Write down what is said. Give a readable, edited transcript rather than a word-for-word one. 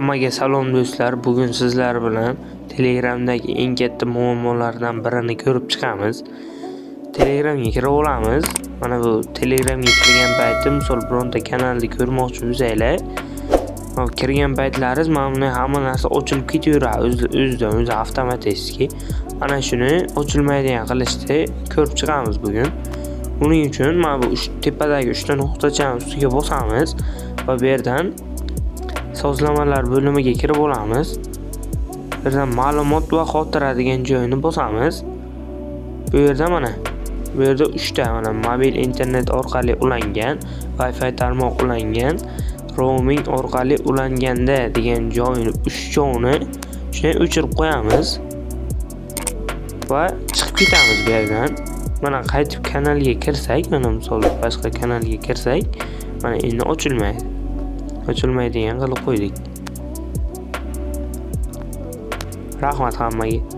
Hammaga salom do'stlar. Bugun sizlar bilan Telegramdagi eng katta muammolardan birini ko'rib chiqamiz. Telegramga kirib olamiz. Mana bu Telegramga kirgan paytim, misol bironta kanalni ko'rmoqchi bo'lsanglar, kirgan paytlaringiz mana bunday hamma narsa ochilib ketaveradi o'zidan o'zi avtomatik. Ana shuni ochilmaydigan qilishni ko'rib chiqamiz bugun. Buning uchun mana bu tepadagi 3 ta nuqtachani ustiga bosamiz va bu yerdan sozlamalar bo'limiga kirib olamiz. Bu yerdan ma'lumot va xotira degan joyni bosamiz. Bu yerda mana bu yerda 3 ta mana mobil internet orqali ulangan, Wi-Fi tarmoq ulangan, roaming orqali ulanganda degan joyni 3 joyni shunday o'chirib qo'yamiz va chiqib ketamiz bu yerdan. Mana qaytib kanalga kirsak, mana misol boshqa kanalga kirsak, mana endi ochilmaydi. Ochilmaydigan qilib qo'ydik. Rahmat hammaga.